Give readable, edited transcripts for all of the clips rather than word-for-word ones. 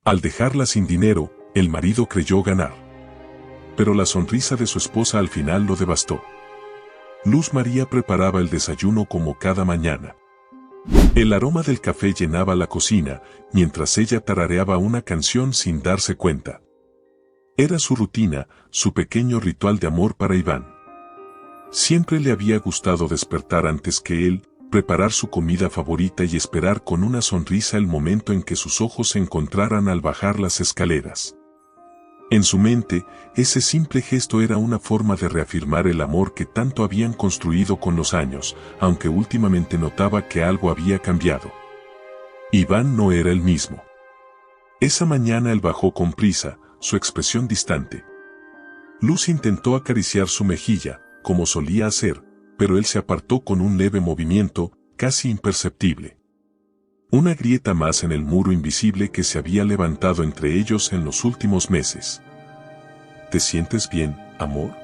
Al dejarla sin dinero, el marido creyó ganar. Pero la sonrisa de su esposa al final lo devastó. Luz María preparaba el desayuno como cada mañana. El aroma del café llenaba la cocina, mientras ella tarareaba una canción sin darse cuenta. Era su rutina, su pequeño ritual de amor para Iván. Siempre le había gustado despertar antes que él, preparar su comida favorita y esperar con una sonrisa el momento en que sus ojos se encontraran al bajar las escaleras. En su mente, ese simple gesto era una forma de reafirmar el amor que tanto habían construido con los años, aunque últimamente notaba que algo había cambiado. Iván no era el mismo. Esa mañana él bajó con prisa, su expresión distante. Luz intentó acariciar su mejilla, como solía hacer, pero él se apartó con un leve movimiento, casi imperceptible. Una grieta más en el muro invisible que se había levantado entre ellos en los últimos meses. ¿Te sientes bien, amor?,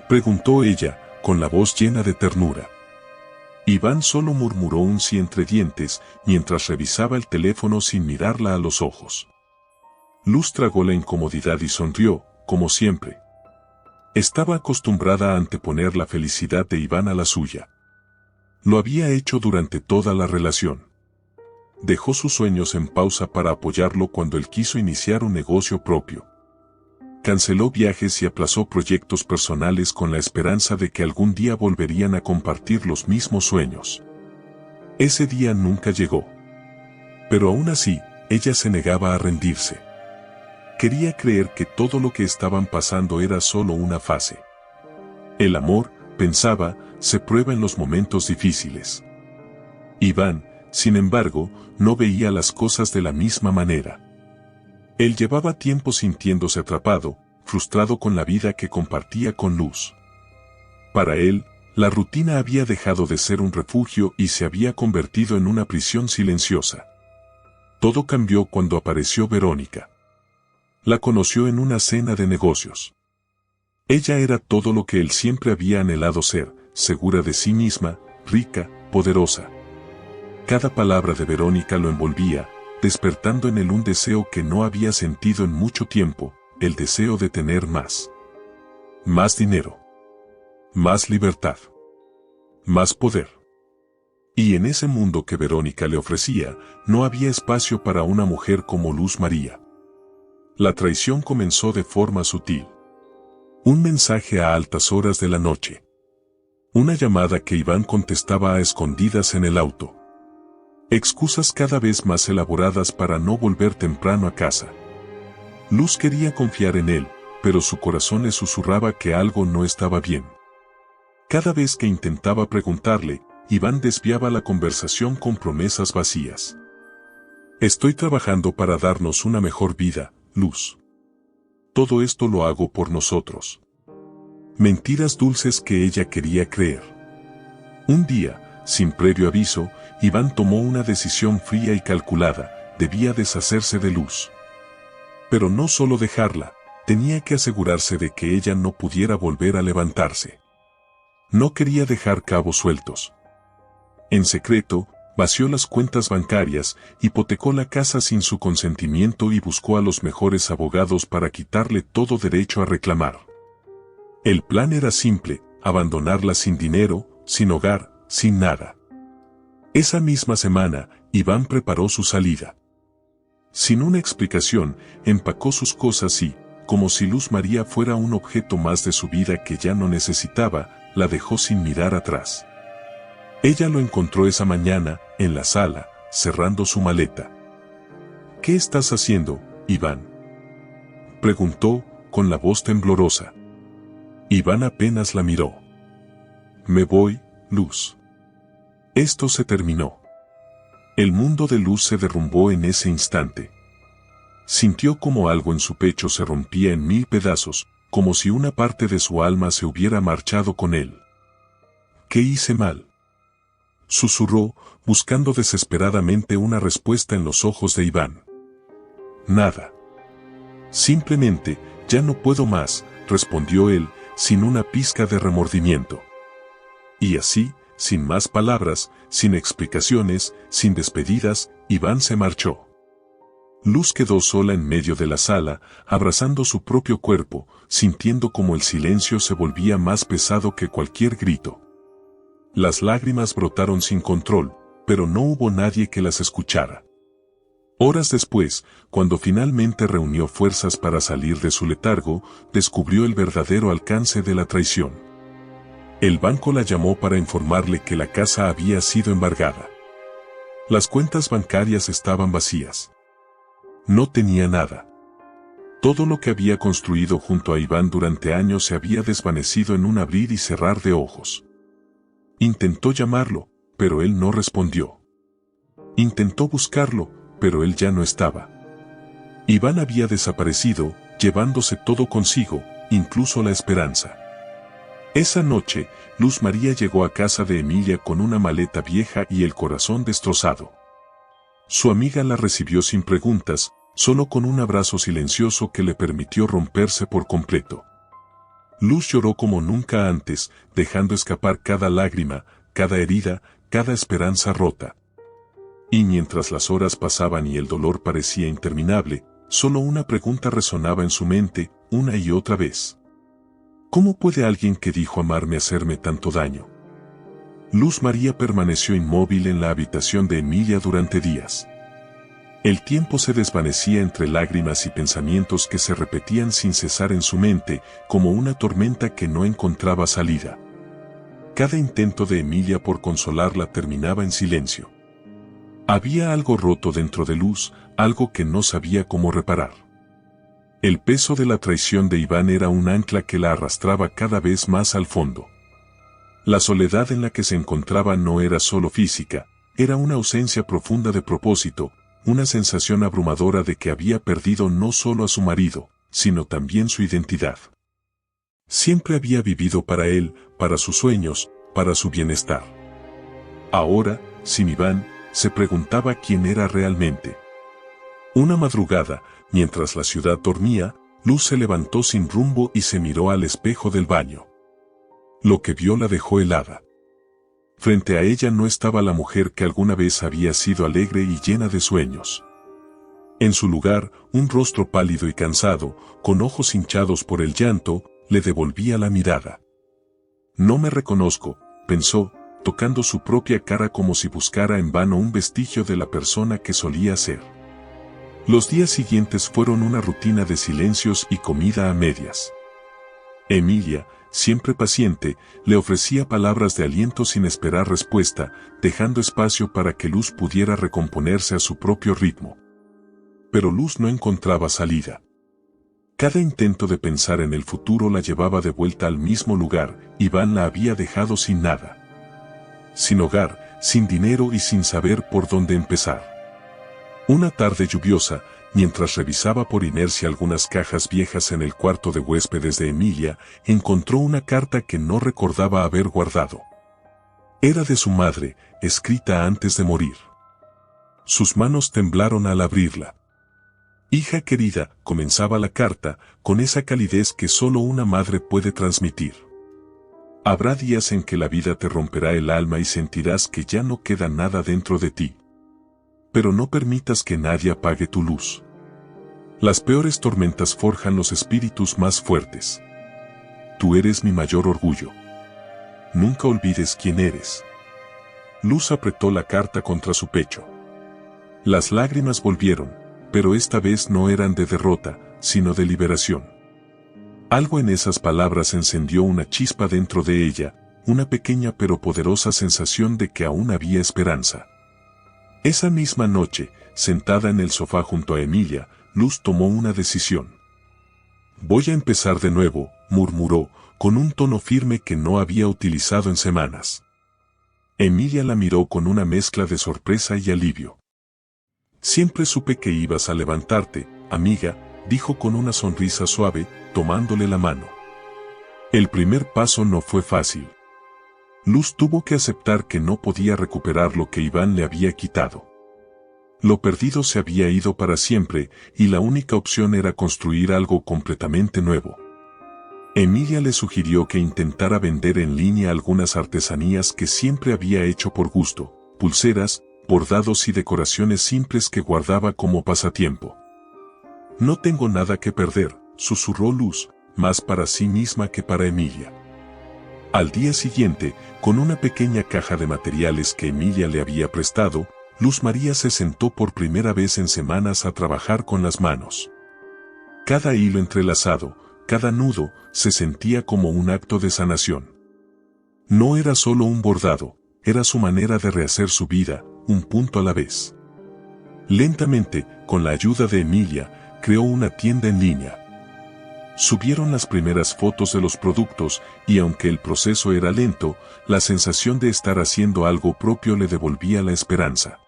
preguntó ella, con la voz llena de ternura. Iván solo murmuró un sí entre dientes, mientras revisaba el teléfono sin mirarla a los ojos. Luz tragó la incomodidad y sonrió, como siempre. Estaba acostumbrada a anteponer la felicidad de Iván a la suya. Lo había hecho durante toda la relación. Dejó sus sueños en pausa para apoyarlo cuando él quiso iniciar un negocio propio. Canceló viajes y aplazó proyectos personales con la esperanza de que algún día volverían a compartir los mismos sueños. Ese día nunca llegó. Pero aún así, ella se negaba a rendirse. Quería creer que todo lo que estaban pasando era solo una fase. El amor, pensaba, se prueba en los momentos difíciles. Iván, sin embargo, no veía las cosas de la misma manera. Él llevaba tiempo sintiéndose atrapado, frustrado con la vida que compartía con Luz. Para él, la rutina había dejado de ser un refugio y se había convertido en una prisión silenciosa. Todo cambió cuando apareció Verónica. La conoció en una cena de negocios. Ella era todo lo que él siempre había anhelado ser, segura de sí misma, rica, poderosa. Cada palabra de Verónica lo envolvía, despertando en él un deseo que no había sentido en mucho tiempo, el deseo de tener más. Más dinero. Más libertad. Más poder. Y en ese mundo que Verónica le ofrecía, no había espacio para una mujer como Luz María. La traición comenzó de forma sutil. Un mensaje a altas horas de la noche. Una llamada que Iván contestaba a escondidas en el auto. Excusas cada vez más elaboradas para no volver temprano a casa. Luz quería confiar en él, pero su corazón le susurraba que algo no estaba bien. Cada vez que intentaba preguntarle, Iván desviaba la conversación con promesas vacías. Estoy trabajando para darnos una mejor vida, Luz. Todo esto lo hago por nosotros. Mentiras dulces que ella quería creer. Un día, sin previo aviso, Iván tomó una decisión fría y calculada: debía deshacerse de Luz. Pero no solo dejarla, tenía que asegurarse de que ella no pudiera volver a levantarse. No quería dejar cabos sueltos. En secreto, vació las cuentas bancarias, hipotecó la casa sin su consentimiento y buscó a los mejores abogados para quitarle todo derecho a reclamar. El plan era simple: abandonarla sin dinero, sin hogar, sin nada. Esa misma semana, Iván preparó su salida. Sin una explicación, empacó sus cosas y, como si Luz María fuera un objeto más de su vida que ya no necesitaba, la dejó sin mirar atrás. Ella lo encontró esa mañana, en la sala, cerrando su maleta. ¿Qué estás haciendo, Iván?, preguntó, con la voz temblorosa. Iván apenas la miró. Me voy, Luz. Esto se terminó. El mundo de Luz se derrumbó en ese instante. Sintió como algo en su pecho se rompía en 1000 pedazos, como si una parte de su alma se hubiera marchado con él. ¿Qué hice mal?, susurró, buscando desesperadamente una respuesta en los ojos de Iván. Nada. Simplemente, ya no puedo más, respondió él, sin una pizca de remordimiento. Y así, sin más palabras, sin explicaciones, sin despedidas, Iván se marchó. Luz quedó sola en medio de la sala, abrazando su propio cuerpo, sintiendo como el silencio se volvía más pesado que cualquier grito. Las lágrimas brotaron sin control, pero no hubo nadie que las escuchara. Horas después, cuando finalmente reunió fuerzas para salir de su letargo, descubrió el verdadero alcance de la traición. El banco la llamó para informarle que la casa había sido embargada. Las cuentas bancarias estaban vacías. No tenía nada. Todo lo que había construido junto a Iván durante años se había desvanecido en un abrir y cerrar de ojos. Intentó llamarlo, pero él no respondió. Intentó buscarlo, pero él ya no estaba. Iván había desaparecido, llevándose todo consigo, incluso la esperanza. Esa noche, Luz María llegó a casa de Emilia con una maleta vieja y el corazón destrozado. Su amiga la recibió sin preguntas, solo con un abrazo silencioso que le permitió romperse por completo. Luz lloró como nunca antes, dejando escapar cada lágrima, cada herida, cada esperanza rota. Y mientras las horas pasaban y el dolor parecía interminable, solo una pregunta resonaba en su mente, una y otra vez. ¿Cómo puede alguien que dijo amarme hacerme tanto daño? Luz María permaneció inmóvil en la habitación de Emilia durante días. El tiempo se desvanecía entre lágrimas y pensamientos que se repetían sin cesar en su mente, como una tormenta que no encontraba salida. Cada intento de Emilia por consolarla terminaba en silencio. Había algo roto dentro de Luz, algo que no sabía cómo reparar. El peso de la traición de Iván era un ancla que la arrastraba cada vez más al fondo. La soledad en la que se encontraba no era solo física, era una ausencia profunda de propósito, una sensación abrumadora de que había perdido no solo a su marido, sino también su identidad. Siempre había vivido para él, para sus sueños, para su bienestar. Ahora, sin Iván, se preguntaba quién era realmente. Una madrugada, mientras la ciudad dormía, Luz se levantó sin rumbo y se miró al espejo del baño. Lo que vio la dejó helada. Frente a ella no estaba la mujer que alguna vez había sido alegre y llena de sueños. En su lugar, un rostro pálido y cansado, con ojos hinchados por el llanto, le devolvía la mirada. No me reconozco, pensó, tocando su propia cara como si buscara en vano un vestigio de la persona que solía ser. Los días siguientes fueron una rutina de silencios y comida a medias. Emilia, siempre paciente, le ofrecía palabras de aliento sin esperar respuesta, dejando espacio para que Luz pudiera recomponerse a su propio ritmo. Pero Luz no encontraba salida. Cada intento de pensar en el futuro la llevaba de vuelta al mismo lugar. Iván la había dejado sin nada. Sin hogar, sin dinero y sin saber por dónde empezar. Una tarde lluviosa, mientras revisaba por inercia algunas cajas viejas en el cuarto de huéspedes de Emilia, encontró una carta que no recordaba haber guardado. Era de su madre, escrita antes de morir. Sus manos temblaron al abrirla. Hija querida, comenzaba la carta, con esa calidez que solo una madre puede transmitir. Habrá días en que la vida te romperá el alma y sentirás que ya no queda nada dentro de ti. Pero no permitas que nadie apague tu luz. Las peores tormentas forjan los espíritus más fuertes. Tú eres mi mayor orgullo. Nunca olvides quién eres. Luz apretó la carta contra su pecho. Las lágrimas volvieron, pero esta vez no eran de derrota, sino de liberación. Algo en esas palabras encendió una chispa dentro de ella, una pequeña pero poderosa sensación de que aún había esperanza. Esa misma noche, sentada en el sofá junto a Emilia, Luz tomó una decisión. Voy a empezar de nuevo, murmuró, con un tono firme que no había utilizado en semanas. Emilia la miró con una mezcla de sorpresa y alivio. Siempre supe que ibas a levantarte, amiga, dijo con una sonrisa suave, tomándole la mano. El primer paso no fue fácil. Luz tuvo que aceptar que no podía recuperar lo que Iván le había quitado. Lo perdido se había ido para siempre, y la única opción era construir algo completamente nuevo. Emilia le sugirió que intentara vender en línea algunas artesanías que siempre había hecho por gusto, pulseras, bordados y decoraciones simples que guardaba como pasatiempo. No tengo nada que perder, susurró Luz, más para sí misma que para Emilia. Al día siguiente, con una pequeña caja de materiales que Emilia le había prestado, Luz María se sentó por primera vez en semanas a trabajar con las manos. Cada hilo entrelazado, cada nudo, se sentía como un acto de sanación. No era solo un bordado, era su manera de rehacer su vida, un punto a la vez. Lentamente, con la ayuda de Emilia, creó una tienda en línea. Subieron las primeras fotos de los productos y aunque el proceso era lento, la sensación de estar haciendo algo propio le devolvía la esperanza.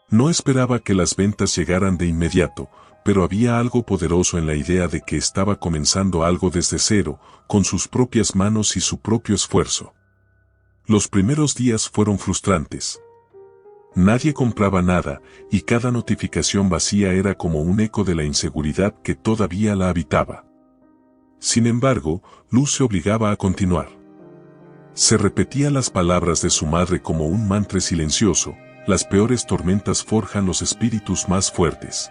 No esperaba que las ventas llegaran de inmediato, pero había algo poderoso en la idea de que estaba comenzando algo desde cero, con sus propias manos y su propio esfuerzo. Los primeros días fueron frustrantes. Nadie compraba nada, y cada notificación vacía era como un eco de la inseguridad que todavía la habitaba. Sin embargo, Luz se obligaba a continuar. Se repetía las palabras de su madre como un mantra silencioso: las peores tormentas forjan los espíritus más fuertes.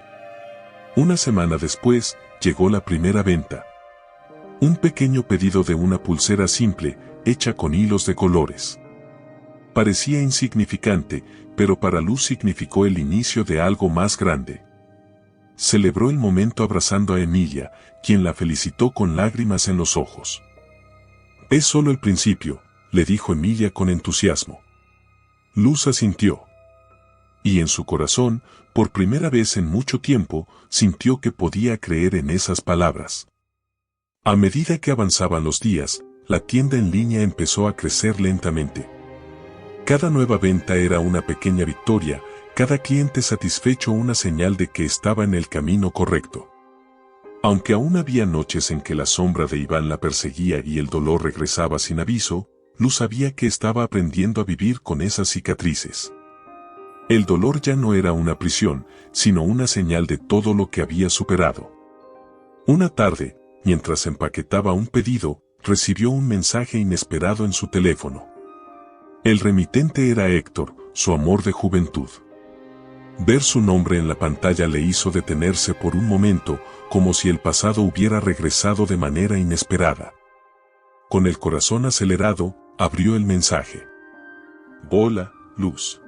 Una semana después, llegó la primera venta. Un pequeño pedido de una pulsera simple, hecha con hilos de colores. Parecía insignificante, pero para Luz significó el inicio de algo más grande. Celebró el momento abrazando a Emilia, quien la felicitó con lágrimas en los ojos. «Es solo el principio», le dijo Emilia con entusiasmo. Luz asintió. Y en su corazón, por primera vez en mucho tiempo, sintió que podía creer en esas palabras. A medida que avanzaban los días, la tienda en línea empezó a crecer lentamente. Cada nueva venta era una pequeña victoria, cada cliente satisfecho una señal de que estaba en el camino correcto. Aunque aún había noches en que la sombra de Iván la perseguía y el dolor regresaba sin aviso, Luz sabía que estaba aprendiendo a vivir con esas cicatrices. El dolor ya no era una prisión, sino una señal de todo lo que había superado. Una tarde, mientras empaquetaba un pedido, recibió un mensaje inesperado en su teléfono. El remitente era Héctor, su amor de juventud. Ver su nombre en la pantalla le hizo detenerse por un momento, como si el pasado hubiera regresado de manera inesperada. Con el corazón acelerado, abrió el mensaje. «Hola, Luz.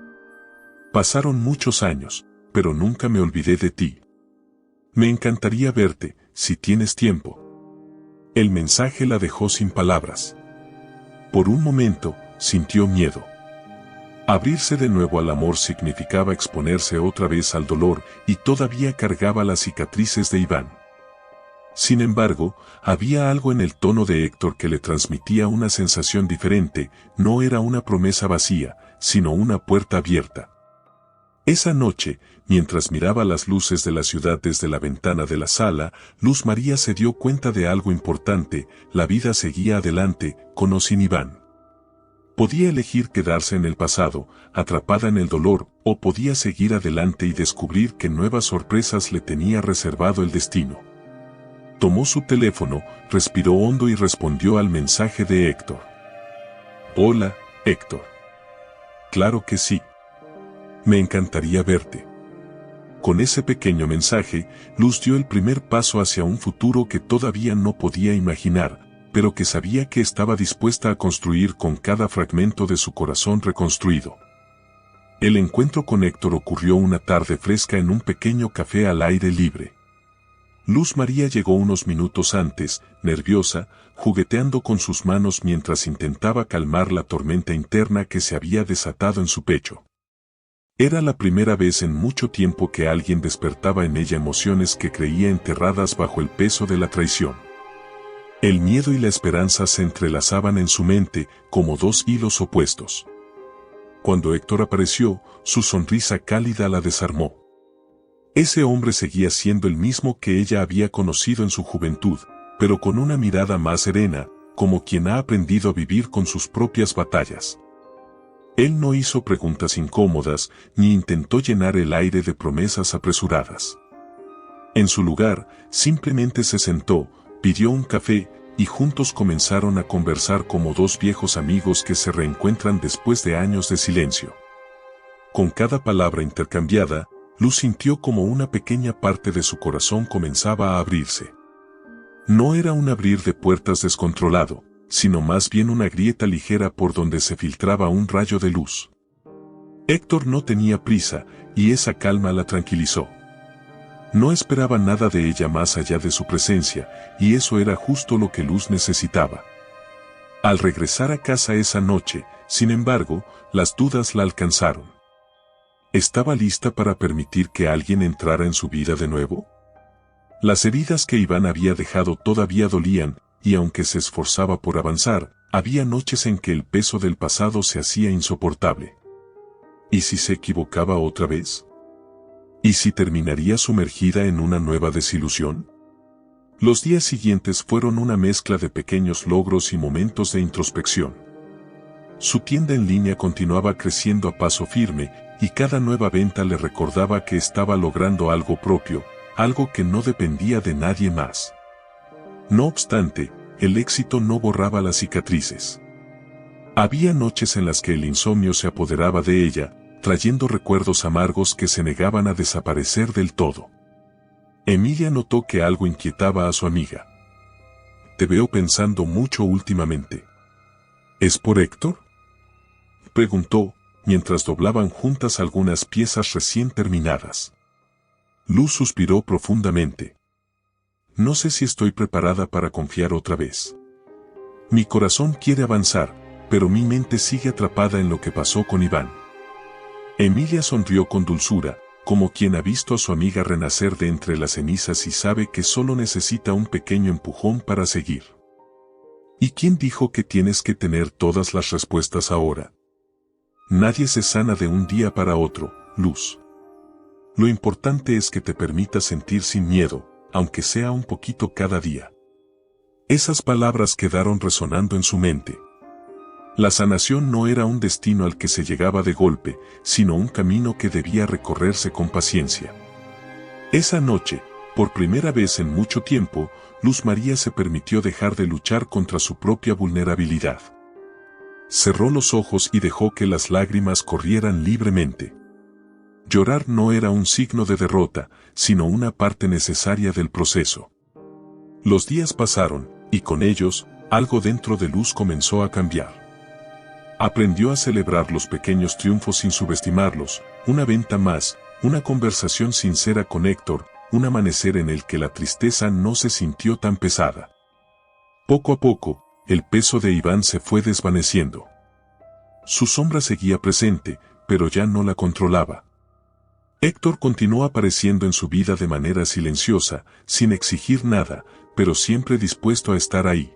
Pasaron muchos años, pero nunca me olvidé de ti. Me encantaría verte, si tienes tiempo». El mensaje la dejó sin palabras. Por un momento, sintió miedo. Abrirse de nuevo al amor significaba exponerse otra vez al dolor y todavía cargaba las cicatrices de Iván. Sin embargo, había algo en el tono de Héctor que le transmitía una sensación diferente, no era una promesa vacía, sino una puerta abierta. Esa noche, mientras miraba las luces de la ciudad desde la ventana de la sala, Luz María se dio cuenta de algo importante: la vida seguía adelante, con o sin Iván. Podía elegir quedarse en el pasado, atrapada en el dolor, o podía seguir adelante y descubrir que nuevas sorpresas le tenía reservado el destino. Tomó su teléfono, respiró hondo y respondió al mensaje de Héctor. «Hola, Héctor. Claro que sí. Me encantaría verte». Con ese pequeño mensaje, Luz dio el primer paso hacia un futuro que todavía no podía imaginar, pero que sabía que estaba dispuesta a construir con cada fragmento de su corazón reconstruido. El encuentro con Héctor ocurrió una tarde fresca en un pequeño café al aire libre. Luz María llegó unos minutos antes, nerviosa, jugueteando con sus manos mientras intentaba calmar la tormenta interna que se había desatado en su pecho. Era la primera vez en mucho tiempo que alguien despertaba en ella emociones que creía enterradas bajo el peso de la traición. El miedo y la esperanza se entrelazaban en su mente como dos hilos opuestos. Cuando Héctor apareció, su sonrisa cálida la desarmó. Ese hombre seguía siendo el mismo que ella había conocido en su juventud, pero con una mirada más serena, como quien ha aprendido a vivir con sus propias batallas. Él no hizo preguntas incómodas, ni intentó llenar el aire de promesas apresuradas. En su lugar, simplemente se sentó, pidió un café, y juntos comenzaron a conversar como dos viejos amigos que se reencuentran después de años de silencio. Con cada palabra intercambiada, Luz sintió como una pequeña parte de su corazón comenzaba a abrirse. No era un abrir de puertas descontrolado, sino más bien una grieta ligera por donde se filtraba un rayo de luz. Héctor no tenía prisa, y esa calma la tranquilizó. No esperaba nada de ella más allá de su presencia, y eso era justo lo que Luz necesitaba. Al regresar a casa esa noche, sin embargo, las dudas la alcanzaron. ¿Estaba lista para permitir que alguien entrara en su vida de nuevo? Las heridas que Iván había dejado todavía dolían, y aunque se esforzaba por avanzar, había noches en que el peso del pasado se hacía insoportable. ¿Y si se equivocaba otra vez? ¿Y si terminaría sumergida en una nueva desilusión? Los días siguientes fueron una mezcla de pequeños logros y momentos de introspección. Su tienda en línea continuaba creciendo a paso firme, y cada nueva venta le recordaba que estaba logrando algo propio, algo que no dependía de nadie más. No obstante, el éxito no borraba las cicatrices. Había noches en las que el insomnio se apoderaba de ella, trayendo recuerdos amargos que se negaban a desaparecer del todo. Emilia notó que algo inquietaba a su amiga. «Te veo pensando mucho últimamente». «¿Es por Héctor?», preguntó, mientras doblaban juntas algunas piezas recién terminadas. Luz suspiró profundamente. «No sé si estoy preparada para confiar otra vez. Mi corazón quiere avanzar, pero mi mente sigue atrapada en lo que pasó con Iván». Emilia sonrió con dulzura, como quien ha visto a su amiga renacer de entre las cenizas y sabe que solo necesita un pequeño empujón para seguir. ¿Y quién dijo que tienes que tener todas las respuestas ahora? Nadie se sana de un día para otro, Luz. Lo importante es que te permitas sentir sin miedo, aunque sea un poquito cada día. Esas palabras quedaron resonando en su mente. La sanación no era un destino al que se llegaba de golpe, sino un camino que debía recorrerse con paciencia. Esa noche, por primera vez en mucho tiempo, Luz María se permitió dejar de luchar contra su propia vulnerabilidad. Cerró los ojos y dejó que las lágrimas corrieran libremente. Llorar no era un signo de derrota, sino una parte necesaria del proceso. Los días pasaron, y con ellos, algo dentro de Luz comenzó a cambiar. Aprendió a celebrar los pequeños triunfos sin subestimarlos, una venta más, una conversación sincera con Héctor, un amanecer en el que la tristeza no se sintió tan pesada. Poco a poco, el peso de Iván se fue desvaneciendo. Su sombra seguía presente, pero ya no la controlaba. Héctor continuó apareciendo en su vida de manera silenciosa, sin exigir nada, pero siempre dispuesto a estar ahí.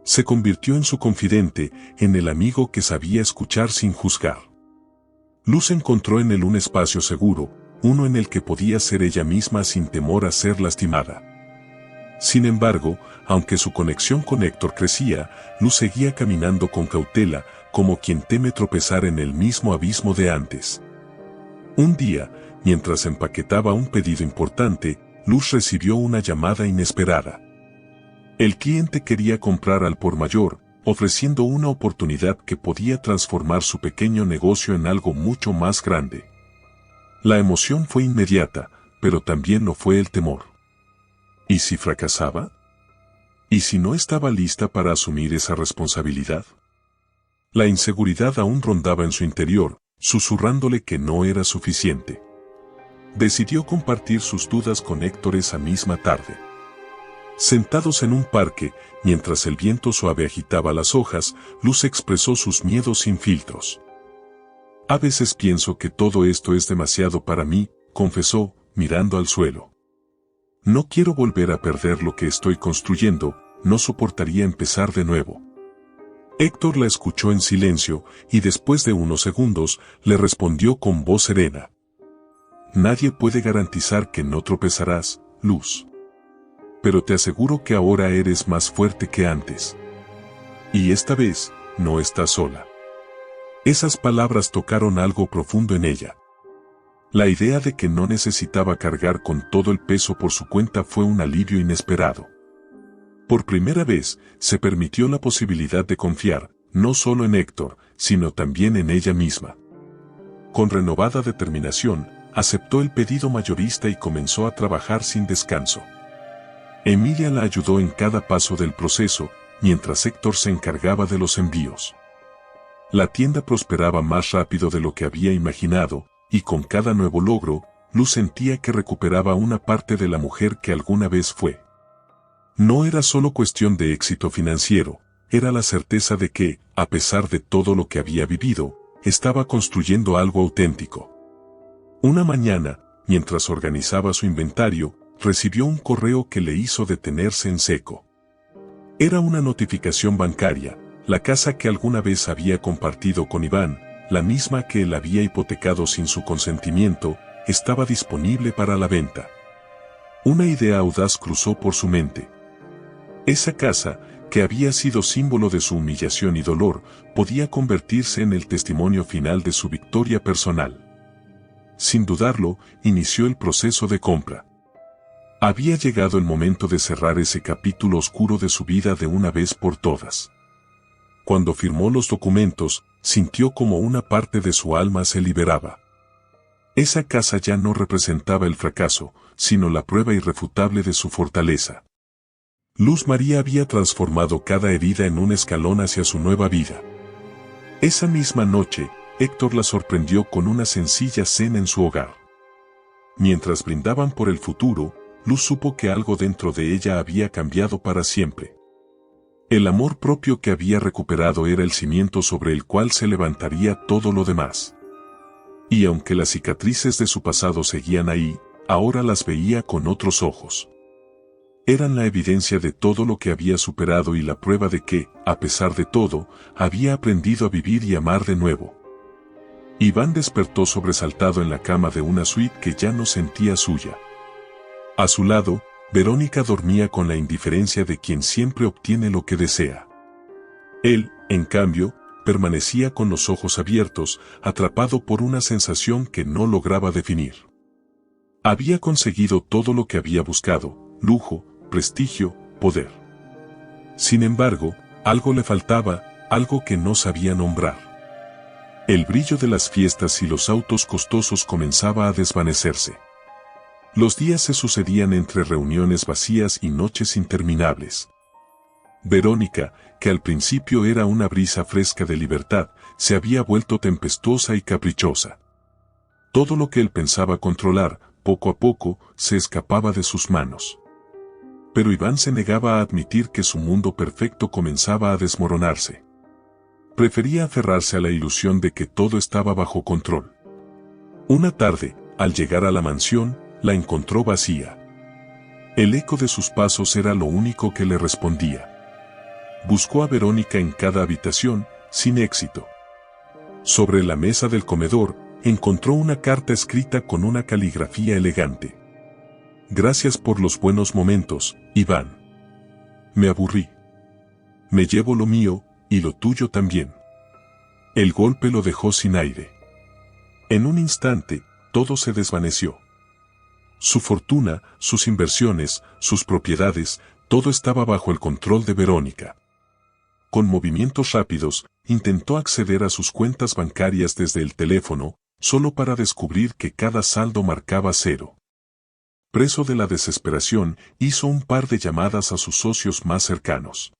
Se convirtió en su confidente, en el amigo que sabía escuchar sin juzgar. Luz encontró en él un espacio seguro, uno en el que podía ser ella misma sin temor a ser lastimada. Sin embargo, aunque su conexión con Héctor crecía, Luz seguía caminando con cautela, como quien teme tropezar en el mismo abismo de antes. Un día, mientras empaquetaba un pedido importante, Luz recibió una llamada inesperada. El cliente quería comprar al por mayor, ofreciendo una oportunidad que podía transformar su pequeño negocio en algo mucho más grande. La emoción fue inmediata, pero también lo fue el temor. ¿Y si fracasaba? ¿Y si no estaba lista para asumir esa responsabilidad? La inseguridad aún rondaba en su interior, susurrándole que no era suficiente. Decidió compartir sus dudas con Héctor esa misma tarde. Sentados en un parque, mientras el viento suave agitaba las hojas, Luz expresó sus miedos sin filtros. «A veces pienso que todo esto es demasiado para mí», confesó, mirando al suelo. «No quiero volver a perder lo que estoy construyendo, no soportaría empezar de nuevo». Héctor la escuchó en silencio, y después de unos segundos, le respondió con voz serena. «Nadie puede garantizar que no tropezarás, Luz. Pero te aseguro que ahora eres más fuerte que antes. Y esta vez, no estás sola». Esas palabras tocaron algo profundo en ella. La idea de que no necesitaba cargar con todo el peso por su cuenta fue un alivio inesperado. Por primera vez, se permitió la posibilidad de confiar, no solo en Héctor, sino también en ella misma. Con renovada determinación, aceptó el pedido mayorista y comenzó a trabajar sin descanso. Emilia la ayudó en cada paso del proceso, mientras Héctor se encargaba de los envíos. La tienda prosperaba más rápido de lo que había imaginado, y con cada nuevo logro, Luz sentía que recuperaba una parte de la mujer que alguna vez fue. No era solo cuestión de éxito financiero, era la certeza de que, a pesar de todo lo que había vivido, estaba construyendo algo auténtico. Una mañana, mientras organizaba su inventario, recibió un correo que le hizo detenerse en seco. Era una notificación bancaria, la casa que alguna vez había compartido con Iván, la misma que él había hipotecado sin su consentimiento, estaba disponible para la venta. Una idea audaz cruzó por su mente. Esa casa, que había sido símbolo de su humillación y dolor, podía convertirse en el testimonio final de su victoria personal. Sin dudarlo, inició el proceso de compra. Había llegado el momento de cerrar ese capítulo oscuro de su vida de una vez por todas. Cuando firmó los documentos, sintió como una parte de su alma se liberaba. Esa casa ya no representaba el fracaso, sino la prueba irrefutable de su fortaleza. Luz María había transformado cada herida en un escalón hacia su nueva vida. Esa misma noche, Héctor la sorprendió con una sencilla cena en su hogar. Mientras brindaban por el futuro, Luz supo que algo dentro de ella había cambiado para siempre. El amor propio que había recuperado era el cimiento sobre el cual se levantaría todo lo demás. Y aunque las cicatrices de su pasado seguían ahí, ahora las veía con otros ojos. Eran la evidencia de todo lo que había superado y la prueba de que, a pesar de todo, había aprendido a vivir y amar de nuevo. Iván despertó sobresaltado en la cama de una suite que ya no sentía suya. A su lado, Verónica dormía con la indiferencia de quien siempre obtiene lo que desea. Él, en cambio, permanecía con los ojos abiertos, atrapado por una sensación que no lograba definir. Había conseguido todo lo que había buscado: lujo, prestigio, poder. Sin embargo, algo le faltaba, algo que no sabía nombrar. El brillo de las fiestas y los autos costosos comenzaba a desvanecerse. Los días se sucedían entre reuniones vacías y noches interminables. Verónica, que al principio era una brisa fresca de libertad, se había vuelto tempestuosa y caprichosa. Todo lo que él pensaba controlar, poco a poco, se escapaba de sus manos. Pero Iván se negaba a admitir que su mundo perfecto comenzaba a desmoronarse. Prefería aferrarse a la ilusión de que todo estaba bajo control. Una tarde, al llegar a la mansión, la encontró vacía. El eco de sus pasos era lo único que le respondía. Buscó a Verónica en cada habitación, sin éxito. Sobre la mesa del comedor, encontró una carta escrita con una caligrafía elegante. Gracias por los buenos momentos, Iván. Me aburrí. Me llevo lo mío, y lo tuyo también. El golpe lo dejó sin aire. En un instante, todo se desvaneció. Su fortuna, sus inversiones, sus propiedades, todo estaba bajo el control de Verónica. Con movimientos rápidos, intentó acceder a sus cuentas bancarias desde el teléfono, solo para descubrir que cada saldo marcaba cero. Preso de la desesperación, hizo un par de llamadas a sus socios más cercanos.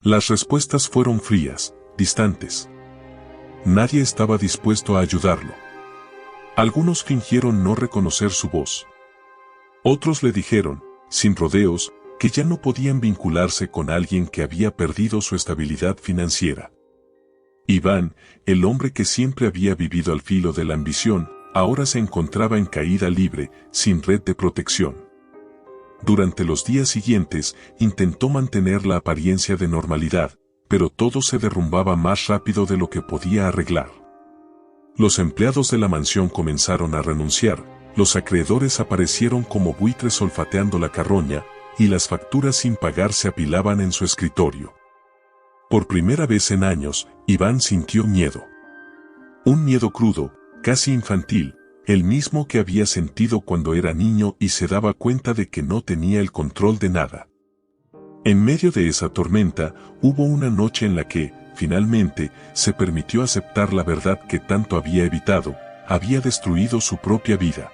Las respuestas fueron frías, distantes. Nadie estaba dispuesto a ayudarlo. Algunos fingieron no reconocer su voz. Otros le dijeron, sin rodeos, que ya no podían vincularse con alguien que había perdido su estabilidad financiera. Iván, el hombre que siempre había vivido al filo de la ambición, ahora se encontraba en caída libre, sin red de protección. Durante los días siguientes, intentó mantener la apariencia de normalidad, pero todo se derrumbaba más rápido de lo que podía arreglar. Los empleados de la mansión comenzaron a renunciar, los acreedores aparecieron como buitres olfateando la carroña, y las facturas sin pagar se apilaban en su escritorio. Por primera vez en años, Iván sintió miedo. Un miedo crudo, casi infantil, el mismo que había sentido cuando era niño y se daba cuenta de que no tenía el control de nada. En medio de esa tormenta, hubo una noche en la que, finalmente, se permitió aceptar la verdad que tanto había evitado: había destruido su propia vida.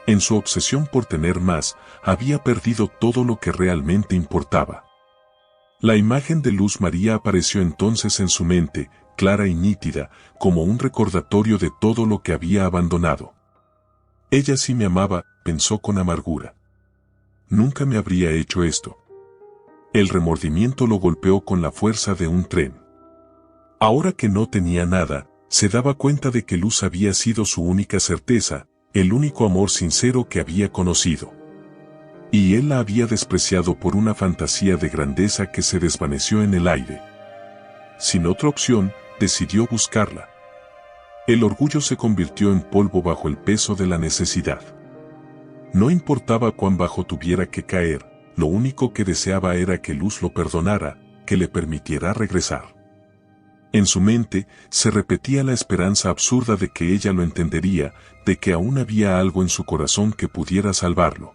En su obsesión por tener más, había perdido todo lo que realmente importaba. La imagen de Luz María apareció entonces en su mente, clara y nítida, como un recordatorio de todo lo que había abandonado. Ella sí me amaba, pensó con amargura. Nunca me habría hecho esto. El remordimiento lo golpeó con la fuerza de un tren. Ahora que no tenía nada, se daba cuenta de que Luz había sido su única certeza, el único amor sincero que había conocido. Y él la había despreciado por una fantasía de grandeza que se desvaneció en el aire. Sin otra opción, decidió buscarla. El orgullo se convirtió en polvo bajo el peso de la necesidad. No importaba cuán bajo tuviera que caer, lo único que deseaba era que Luz lo perdonara, que le permitiera regresar. En su mente se repetía la esperanza absurda de que ella lo entendería, de que aún había algo en su corazón que pudiera salvarlo.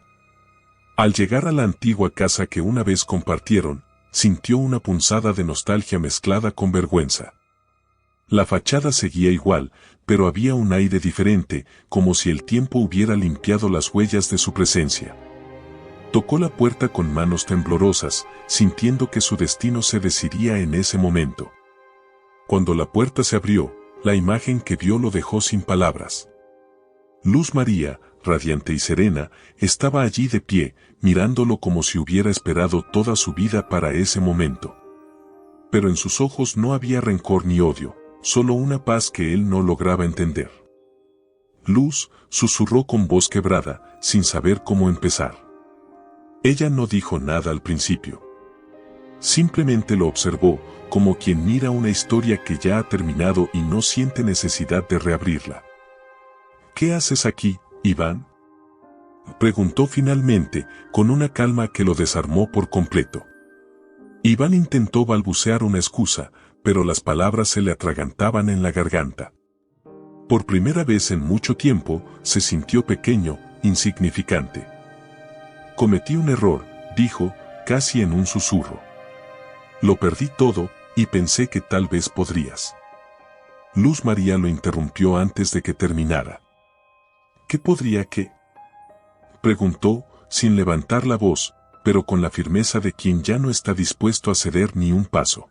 Al llegar a la antigua casa que una vez compartieron, sintió una punzada de nostalgia mezclada con vergüenza. La fachada seguía igual, pero había un aire diferente, como si el tiempo hubiera limpiado las huellas de su presencia. Tocó la puerta con manos temblorosas, sintiendo que su destino se decidía en ese momento. Cuando la puerta se abrió, la imagen que vio lo dejó sin palabras. Luz María, radiante y serena, estaba allí de pie, mirándolo como si hubiera esperado toda su vida para ese momento. Pero en sus ojos no había rencor ni odio, solo una paz que él no lograba entender. Luz, susurró con voz quebrada, sin saber cómo empezar. Ella no dijo nada al principio. Simplemente lo observó, como quien mira una historia que ya ha terminado y no siente necesidad de reabrirla. ¿Qué haces aquí, Iván?, preguntó finalmente, con una calma que lo desarmó por completo. Iván intentó balbucear una excusa, pero las palabras se le atragantaban en la garganta. Por primera vez en mucho tiempo, se sintió pequeño, insignificante. Cometí un error, dijo, casi en un susurro. Lo perdí todo, y pensé que tal vez podrías. Luz María lo interrumpió antes de que terminara. ¿Qué podría qué?, preguntó, sin levantar la voz, pero con la firmeza de quien ya no está dispuesto a ceder ni un paso.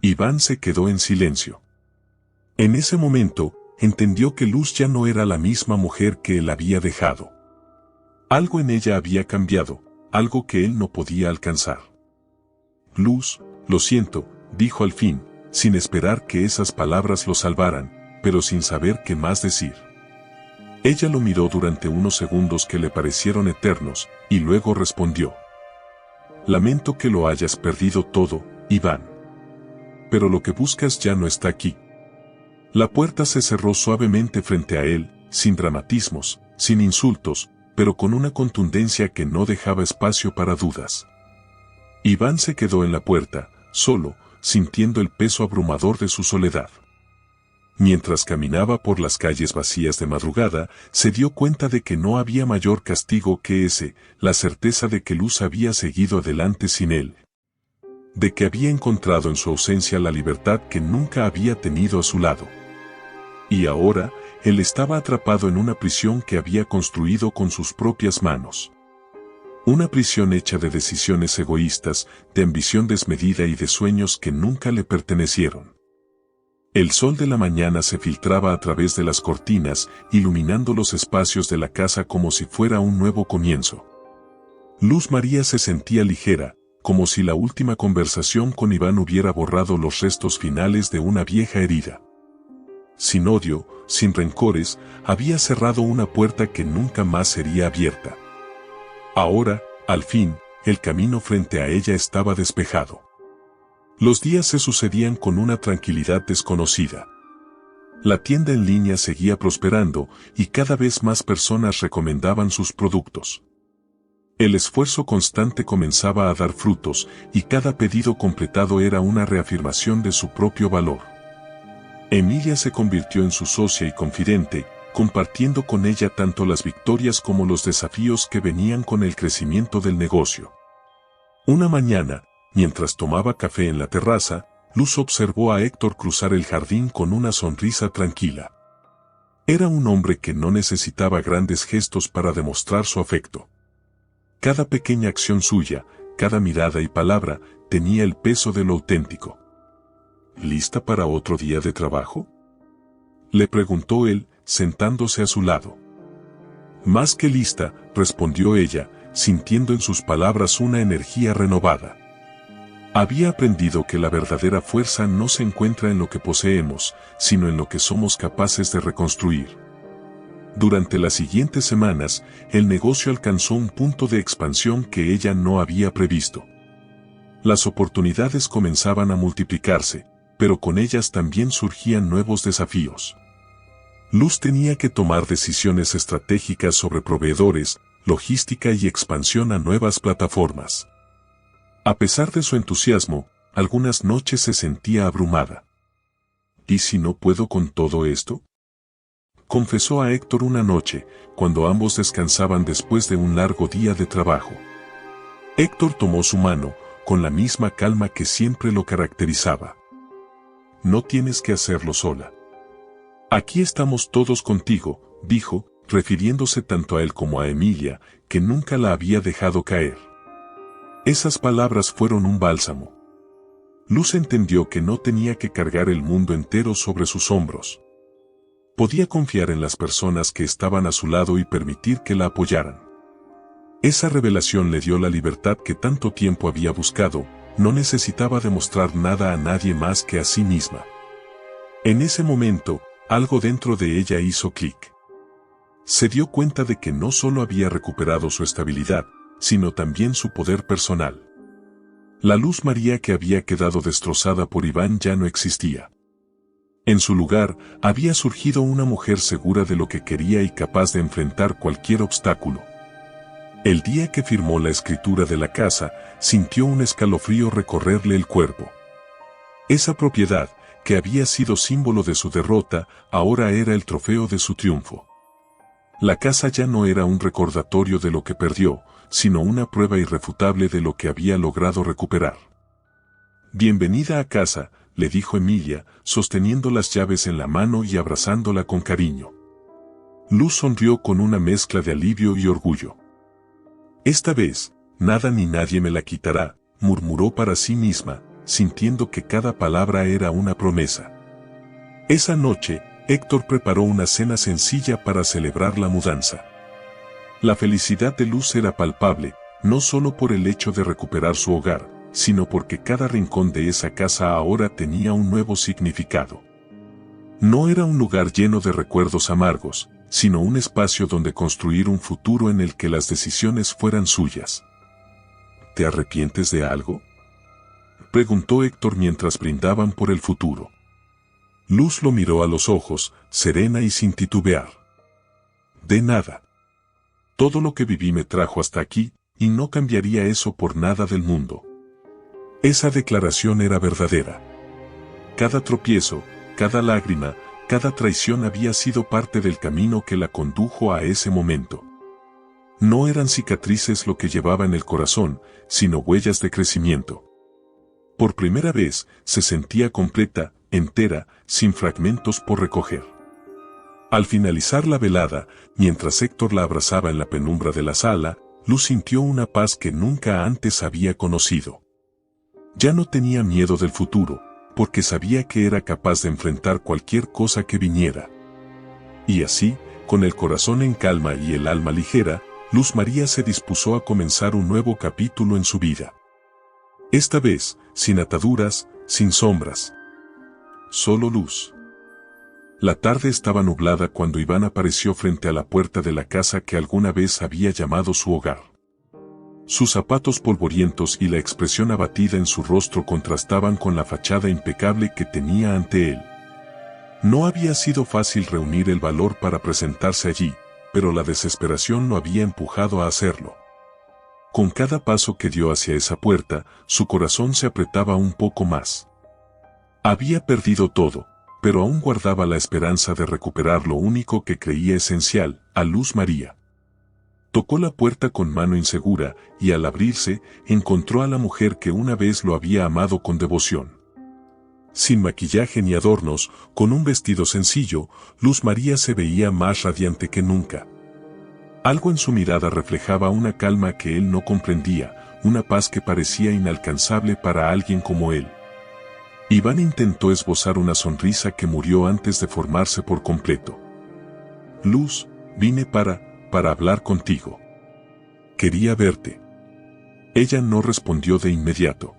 Iván se quedó en silencio. En ese momento, entendió que Luz ya no era la misma mujer que él había dejado. Algo en ella había cambiado, algo que él no podía alcanzar. Luz, lo siento, dijo al fin, sin esperar que esas palabras lo salvaran, pero sin saber qué más decir. Ella lo miró durante unos segundos que le parecieron eternos, y luego respondió. Lamento que lo hayas perdido todo, Iván. Pero lo que buscas ya no está aquí. La puerta se cerró suavemente frente a él, sin dramatismos, sin insultos, pero con una contundencia que no dejaba espacio para dudas. Iván se quedó en la puerta, solo, sintiendo el peso abrumador de su soledad. Mientras caminaba por las calles vacías de madrugada, se dio cuenta de que no había mayor castigo que ese, la certeza de que Luz había seguido adelante sin él. De que había encontrado en su ausencia la libertad que nunca había tenido a su lado. Y ahora, él estaba atrapado en una prisión que había construido con sus propias manos. Una prisión hecha de decisiones egoístas, de ambición desmedida y de sueños que nunca le pertenecieron. El sol de la mañana se filtraba a través de las cortinas, iluminando los espacios de la casa como si fuera un nuevo comienzo. Luz María se sentía ligera, como si la última conversación con Iván hubiera borrado los restos finales de una vieja herida. Sin odio, sin rencores, había cerrado una puerta que nunca más sería abierta. Ahora, al fin, el camino frente a ella estaba despejado. Los días se sucedían con una tranquilidad desconocida. La tienda en línea seguía prosperando y cada vez más personas recomendaban sus productos. El esfuerzo constante comenzaba a dar frutos y cada pedido completado era una reafirmación de su propio valor. Emilia se convirtió en su socia y confidente, compartiendo con ella tanto las victorias como los desafíos que venían con el crecimiento del negocio. Una mañana, mientras tomaba café en la terraza, Luz observó a Héctor cruzar el jardín con una sonrisa tranquila. Era un hombre que no necesitaba grandes gestos para demostrar su afecto. Cada pequeña acción suya, cada mirada y palabra, tenía el peso de lo auténtico. ¿Lista para otro día de trabajo?, le preguntó él, sentándose a su lado. Más que lista, respondió ella, sintiendo en sus palabras una energía renovada. Había aprendido que la verdadera fuerza no se encuentra en lo que poseemos, sino en lo que somos capaces de reconstruir. Durante las siguientes semanas, el negocio alcanzó un punto de expansión que ella no había previsto. Las oportunidades comenzaban a multiplicarse, pero con ellas también surgían nuevos desafíos. Luz tenía que tomar decisiones estratégicas sobre proveedores, logística y expansión a nuevas plataformas. A pesar de su entusiasmo, algunas noches se sentía abrumada. ¿Y si no puedo con todo esto?, confesó a Héctor una noche, cuando ambos descansaban después de un largo día de trabajo. Héctor tomó su mano, con la misma calma que siempre lo caracterizaba. No tienes que hacerlo sola. Aquí estamos todos contigo, dijo, refiriéndose tanto a él como a Emilia, que nunca la había dejado caer. Esas palabras fueron un bálsamo. Luz entendió que no tenía que cargar el mundo entero sobre sus hombros. Podía confiar en las personas que estaban a su lado y permitir que la apoyaran. Esa revelación le dio la libertad que tanto tiempo había buscado, no necesitaba demostrar nada a nadie más que a sí misma. En ese momento, algo dentro de ella hizo clic. Se dio cuenta de que no solo había recuperado su estabilidad, sino también su poder personal. La Luz María que había quedado destrozada por Iván ya no existía. En su lugar, había surgido una mujer segura de lo que quería y capaz de enfrentar cualquier obstáculo. El día que firmó la escritura de la casa, sintió un escalofrío recorrerle el cuerpo. Esa propiedad, que había sido símbolo de su derrota, ahora era el trofeo de su triunfo. La casa ya no era un recordatorio de lo que perdió, sino una prueba irrefutable de lo que había logrado recuperar. «Bienvenida a casa», le dijo Emilia, sosteniendo las llaves en la mano y abrazándola con cariño. Luz sonrió con una mezcla de alivio y orgullo. «Esta vez, nada ni nadie me la quitará», murmuró para sí misma, sintiendo que cada palabra era una promesa. Esa noche, Héctor preparó una cena sencilla para celebrar la mudanza. La felicidad de Luz era palpable, no solo por el hecho de recuperar su hogar, sino porque cada rincón de esa casa ahora tenía un nuevo significado. No era un lugar lleno de recuerdos amargos, sino un espacio donde construir un futuro en el que las decisiones fueran suyas. ¿Te arrepientes de algo?, preguntó Héctor mientras brindaban por el futuro. Luz lo miró a los ojos, serena y sin titubear. De nada. Todo lo que viví me trajo hasta aquí, y no cambiaría eso por nada del mundo. Esa declaración era verdadera. Cada tropiezo, cada lágrima, cada traición había sido parte del camino que la condujo a ese momento. No eran cicatrices lo que llevaba en el corazón, sino huellas de crecimiento. Por primera vez, se sentía completa, entera, sin fragmentos por recoger. Al finalizar la velada, mientras Héctor la abrazaba en la penumbra de la sala, Luz sintió una paz que nunca antes había conocido. Ya no tenía miedo del futuro, porque sabía que era capaz de enfrentar cualquier cosa que viniera. Y así, con el corazón en calma y el alma ligera, Luz María se dispuso a comenzar un nuevo capítulo en su vida. Esta vez, sin ataduras, sin sombras. Solo luz. La tarde estaba nublada cuando Iván apareció frente a la puerta de la casa que alguna vez había llamado su hogar. Sus zapatos polvorientos y la expresión abatida en su rostro contrastaban con la fachada impecable que tenía ante él. No había sido fácil reunir el valor para presentarse allí, pero la desesperación lo había empujado a hacerlo. Con cada paso que dio hacia esa puerta, su corazón se apretaba un poco más. Había perdido todo, pero aún guardaba la esperanza de recuperar lo único que creía esencial, a Luz María. Tocó la puerta con mano insegura, y al abrirse, encontró a la mujer que una vez lo había amado con devoción. Sin maquillaje ni adornos, con un vestido sencillo, Luz María se veía más radiante que nunca. Algo en su mirada reflejaba una calma que él no comprendía, una paz que parecía inalcanzable para alguien como él. Iván intentó esbozar una sonrisa que murió antes de formarse por completo. Luz, vine para hablar contigo. Quería verte. Ella no respondió de inmediato.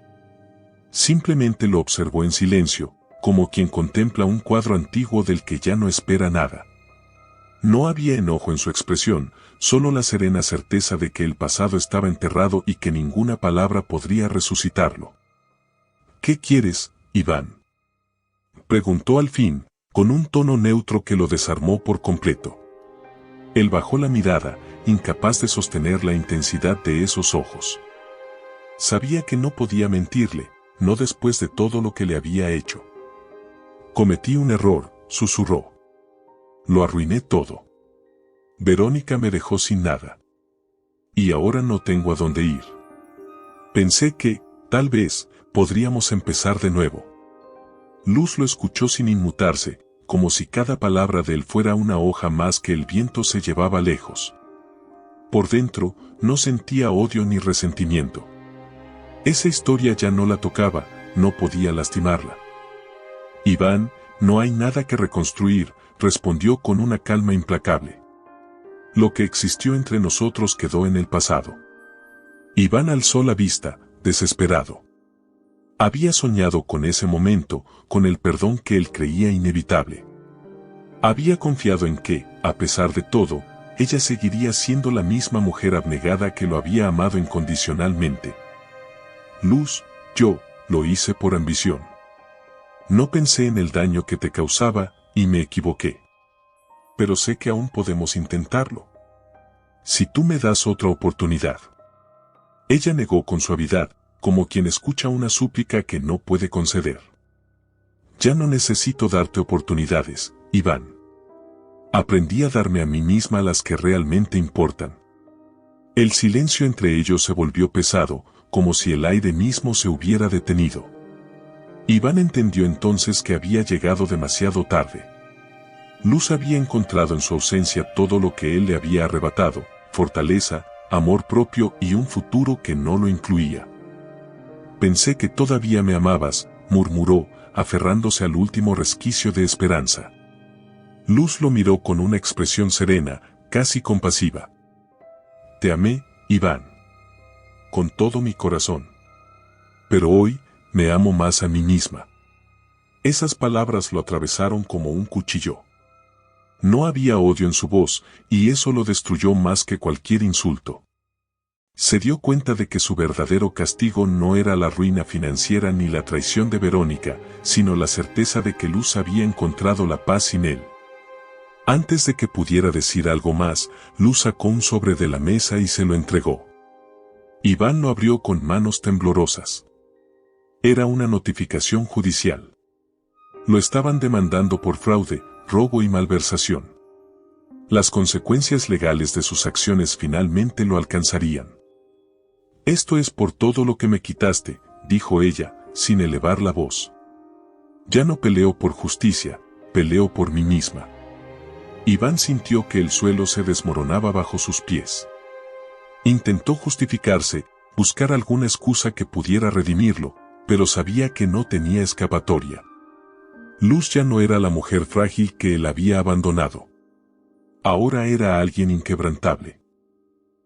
Simplemente lo observó en silencio, como quien contempla un cuadro antiguo del que ya no espera nada. No había enojo en su expresión, solo la serena certeza de que el pasado estaba enterrado y que ninguna palabra podría resucitarlo. ¿Qué quieres, Iván?, preguntó al fin, con un tono neutro que lo desarmó por completo. Él bajó la mirada, incapaz de sostener la intensidad de esos ojos. Sabía que no podía mentirle, no después de todo lo que le había hecho. Cometí un error, susurró. Lo arruiné todo. Verónica me dejó sin nada. Y ahora no tengo a dónde ir. Pensé que, tal vez, podríamos empezar de nuevo. Luz lo escuchó sin inmutarse, como si cada palabra de él fuera una hoja más que el viento se llevaba lejos. Por dentro, no sentía odio ni resentimiento. Esa historia ya no la tocaba, no podía lastimarla. Iván, no hay nada que reconstruir, respondió con una calma implacable. Lo que existió entre nosotros quedó en el pasado. Iván alzó la vista, desesperado. Había soñado con ese momento, con el perdón que él creía inevitable. Había confiado en que, a pesar de todo, ella seguiría siendo la misma mujer abnegada que lo había amado incondicionalmente. Luz, yo, lo hice por ambición. No pensé en el daño que te causaba, y me equivoqué. Pero sé que aún podemos intentarlo. Si tú me das otra oportunidad. Ella negó con suavidad, como quien escucha una súplica que no puede conceder. Ya no necesito darte oportunidades, Iván. Aprendí a darme a mí misma las que realmente importan. El silencio entre ellos se volvió pesado, como si el aire mismo se hubiera detenido. Iván entendió entonces que había llegado demasiado tarde. Luz había encontrado en su ausencia todo lo que él le había arrebatado, fortaleza, amor propio y un futuro que no lo incluía. Pensé que todavía me amabas, murmuró, aferrándose al último resquicio de esperanza. Luz lo miró con una expresión serena, casi compasiva. Te amé, Iván. Con todo mi corazón. Pero hoy, me amo más a mí misma. Esas palabras lo atravesaron como un cuchillo. No había odio en su voz, y eso lo destruyó más que cualquier insulto. Se dio cuenta de que su verdadero castigo no era la ruina financiera ni la traición de Verónica, sino la certeza de que Luz había encontrado la paz sin él. Antes de que pudiera decir algo más, Luz sacó un sobre de la mesa y se lo entregó. Iván lo abrió con manos temblorosas. Era una notificación judicial. Lo estaban demandando por fraude, robo y malversación. Las consecuencias legales de sus acciones finalmente lo alcanzarían. Esto es por todo lo que me quitaste, dijo ella, sin elevar la voz. Ya no peleo por justicia, peleo por mí misma. Iván sintió que el suelo se desmoronaba bajo sus pies. Intentó justificarse, buscar alguna excusa que pudiera redimirlo, pero sabía que no tenía escapatoria. Luz ya no era la mujer frágil que él había abandonado. Ahora era alguien inquebrantable.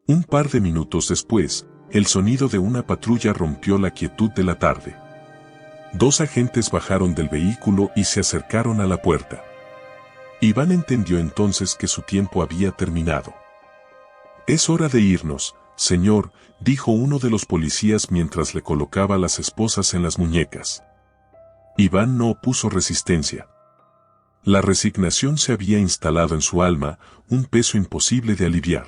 Un par de minutos después, el sonido de una patrulla rompió la quietud de la tarde. 2 agentes bajaron del vehículo y se acercaron a la puerta. Iván entendió entonces que su tiempo había terminado. Es hora de irnos, señor, dijo uno de los policías mientras le colocaba las esposas en las muñecas. Iván no opuso resistencia. La resignación se había instalado en su alma, un peso imposible de aliviar.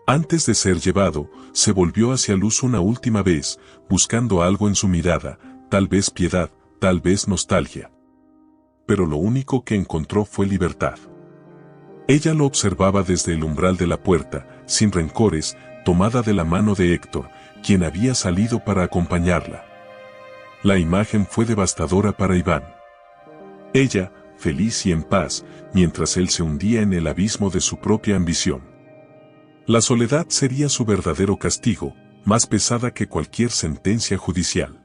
Antes de ser llevado, se volvió hacia Luz una última vez, buscando algo en su mirada, tal vez piedad, tal vez nostalgia. Pero lo único que encontró fue libertad. Ella lo observaba desde el umbral de la puerta, sin rencores, tomada de la mano de Héctor, quien había salido para acompañarla. La imagen fue devastadora para Iván. Ella, feliz y en paz, mientras él se hundía en el abismo de su propia ambición. La soledad sería su verdadero castigo, más pesada que cualquier sentencia judicial.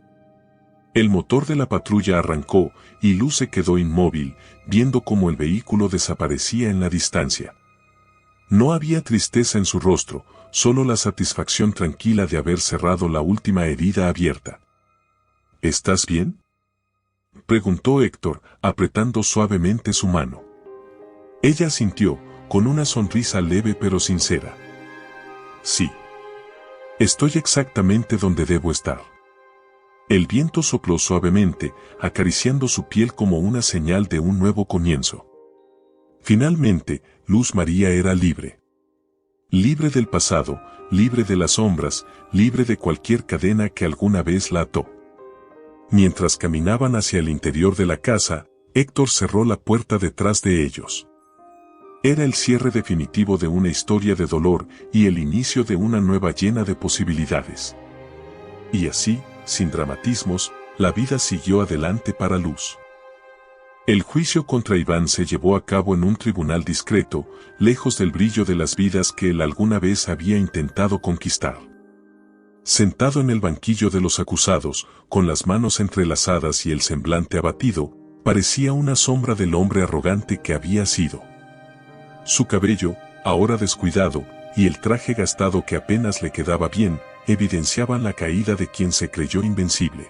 El motor de la patrulla arrancó y Luz se quedó inmóvil, viendo cómo el vehículo desaparecía en la distancia. No había tristeza en su rostro, solo la satisfacción tranquila de haber cerrado la última herida abierta. ¿Estás bien?, preguntó Héctor, apretando suavemente su mano. Ella asintió, con una sonrisa leve pero sincera. Sí. Estoy exactamente donde debo estar. El viento sopló suavemente, acariciando su piel como una señal de un nuevo comienzo. Finalmente, Luz María era libre. Libre del pasado, libre de las sombras, libre de cualquier cadena que alguna vez la ató. Mientras caminaban hacia el interior de la casa, Héctor cerró la puerta detrás de ellos. Era el cierre definitivo de una historia de dolor y el inicio de una nueva llena de posibilidades. Y así, sin dramatismos, la vida siguió adelante para Luz. El juicio contra Iván se llevó a cabo en un tribunal discreto, lejos del brillo de las vidas que él alguna vez había intentado conquistar. Sentado en el banquillo de los acusados, con las manos entrelazadas y el semblante abatido, parecía una sombra del hombre arrogante que había sido. Su cabello, ahora descuidado, y el traje gastado que apenas le quedaba bien, evidenciaban la caída de quien se creyó invencible.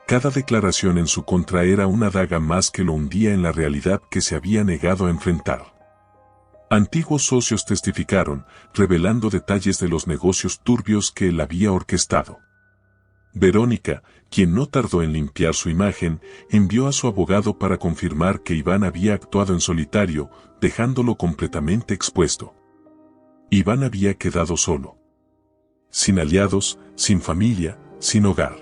Cada declaración en su contra era una daga más que lo hundía en la realidad que se había negado a enfrentar. Antiguos socios testificaron, revelando detalles de los negocios turbios que él había orquestado. Verónica, quien no tardó en limpiar su imagen, envió a su abogado para confirmar que Iván había actuado en solitario, dejándolo completamente expuesto. Iván había quedado solo. Sin aliados, sin familia, sin hogar.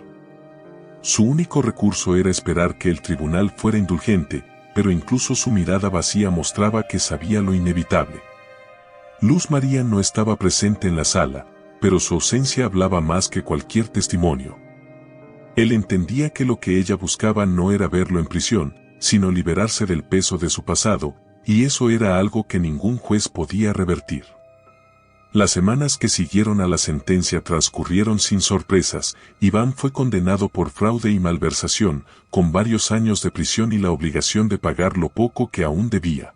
Su único recurso era esperar que el tribunal fuera indulgente, pero incluso su mirada vacía mostraba que sabía lo inevitable. Luz María no estaba presente en la sala, pero su ausencia hablaba más que cualquier testimonio. Él entendía que lo que ella buscaba no era verlo en prisión, sino liberarse del peso de su pasado, y eso era algo que ningún juez podía revertir. Las semanas que siguieron a la sentencia transcurrieron sin sorpresas. Iván fue condenado por fraude y malversación, con varios años de prisión y la obligación de pagar lo poco que aún debía.